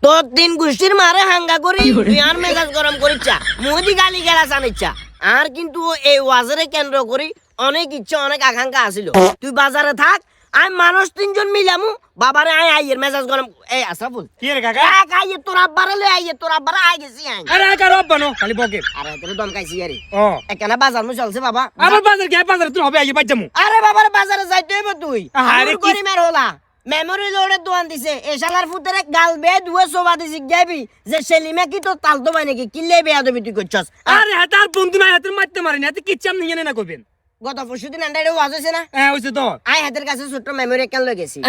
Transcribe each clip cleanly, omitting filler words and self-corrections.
তোর তিন গোষ্ঠীর মারে হাঙ্গা করি তুই আর মেজাজ গরম করিচ্ছা মোদি গালি গেলা জানিচ্ছা আর কিন্তু এই ওয়াজারে কেন্দ্র করি অনেক ইচ্ছা অনেক আকাঙ্ক্ষা আছিল তুই বাজারে থাক আমি মানুষ তিনজন মিলামু বাবারে আই আইয়ের মেজাজ গরম এই আসাফুল কি রে কাকা এক আইয়ে তোর আব্বারে লই আইয়ে তোর আব্বারে আই গেছি আই আরে কার আব্বা নো খালি বকে আরে তোর দমকাইছি আরে ও এখানে বাজার মু চলছে বাবা আবার বাজার কি বাজার তুই হবে আই বাজ্জামু আরে বাবার বাজারে যাইতে হইব তুই আরে কি- করিমের হলা মেমোরি লোডের দোয়ান দিছে এ শালার ফুতেরে গাল বে দুয়ে সোবা দিছি যাবি যে সেলিমা কি তো তালতো বাই নাকি কিল্লে বেয়া দেবি তুই করছস আরে হাতার বন্ধু না হাতের মারতে মারিনি হাতে কিচ্ছু আমি নিয়ে না কইবেন গত পরশুদিন আন্ডারে ওয়াজ হইছে না হ্যাঁ হইছে তো আই হাতের কাছে ছোট্ট মেমোরি কেন লই গেছি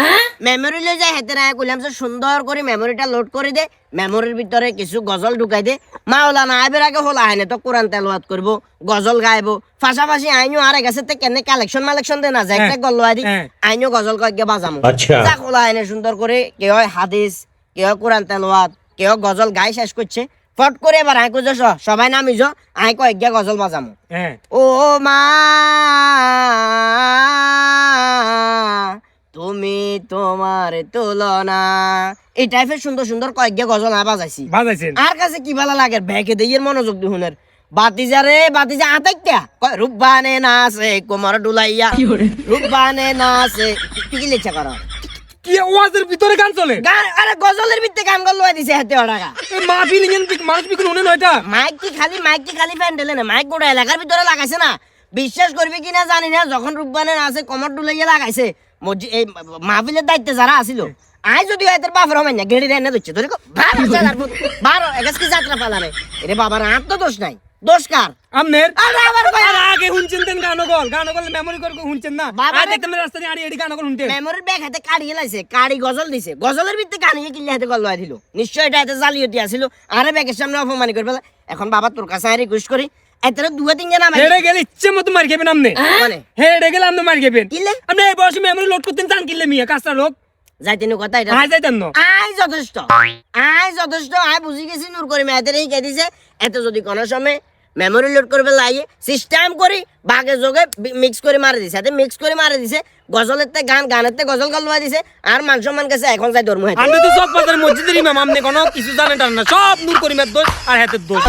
মেমোরি লই যাই হাতের আয় কইলাম যে সুন্দর করে মেমোরিটা লোড করে দে মেমোরির ভিতরে কিছু গজল ঢুকাই দে মাওলানা আইবের আগে হলা আইনে তো কোরআন তেলাওয়াত করব গজল গাইবো পাশাপাশি আইনও আরে গেছে তে কেনে কালেকশন দে না যায় একটা গল্ল আদি আইনও গজল কয়েক বাজামু যা হলা আইনে সুন্দর করে কেউ হাদিস কেউ কোরআন তেলাওয়াত কেউ গজল গাই শেষ করছে ফট করে এবার আই কইছ সবাই নামিজ আই কয়েক গজল বাজামু হ্যাঁ ও মা তুমি তোমার তুলনা এই টাইপের সুন্দর সুন্দর কয়েক গজল না বাজাইছি বাজাইছেন আর কাছে কি ভালো লাগে ব্যাকে দিয়ে মনোযোগ দিহুনের বাতিজা আতাইত্যা কয় রূপবানে নাচে কোমর ডুলাইয়া রূপবানে নাচে কি লেখা করো কি ওয়াজের ভিতরে গান চলে গান আরে গজলের ভিতরে গান গল লই দিছে হাতে টাকা এই মাহফিল ইঞ্জিন মানুষ বিকুন উনি নয়টা মাইক কি খালি প্যান্ডেলে না মাইক গোটা এলাকার ভিতরে লাগাইছে না বিশ্বাস করবি কিনা জানি না যখন রূপবানে আছে কমর ডুলাইয়া লাগাইছে এই মাহফিলের দায়িত্বে যারা আছিল আই যদি এদের বাপের হমাই না গেড়ি রেনে দিচ্ছে ধরে ভালো চালার বারো একাজ কি যাত্রা পালানে এরে বাবার আর তো দোষ নাই দোষ কার আমনের আরে আবার কই আর আগে শুনছেন দেন গানগল মেমোরি করে শুনছেন না বাবা আর দেখতে রাস্তা দিয়ে আড়ি গানগল শুনতে মেমোরির ব্যাগ হাতে কাড়িয়ে লাইছে কাড়ি গজল দিছে গজলের ভিতরে কানিয়ে কিল্লে হাতে গল লয় দিল নিশ্চয় এটা হাতে জালিয়াতি আছিল আরে ব্যাগের সামনে অপমান করে ফেলা এখন বাবা তোর কাছে আই রিকোয়েস্ট করি এতরে দুয়া তিন জন আমার হেড়ে গেলে ইচ্ছে মতো মার খাবেন আমনে মানে হেড়ে গেলে আমনে মার খাবেন কিলে আপনি এই বয়সে মেমোরি লোড করতেন জান কিলে মিয়া কাজটা লোক যাইতেন কথা এটা আয় যাইতেন না আই যথেষ্ট আই বুঝি গেছি নূর করে মেয়েদের এই কে দিছে এত যদি কোনো সময় মেমোরি লোড করবে লাগে সিস্টেম করি বাগে যোগে মিক্স করে মারে দিছে এতে মিক্স করে মারে দিছে গজলের তে গানের তে গজল গালুয়া দিছে আর মান সম্মান গেছে এখন যাই ধর্ম হাতে আমি তো সব বাজার মসজিদের ইমাম আমনে কোনো কিছু জানেন না সব নূর করিমের দোষ আর হাতের দোষ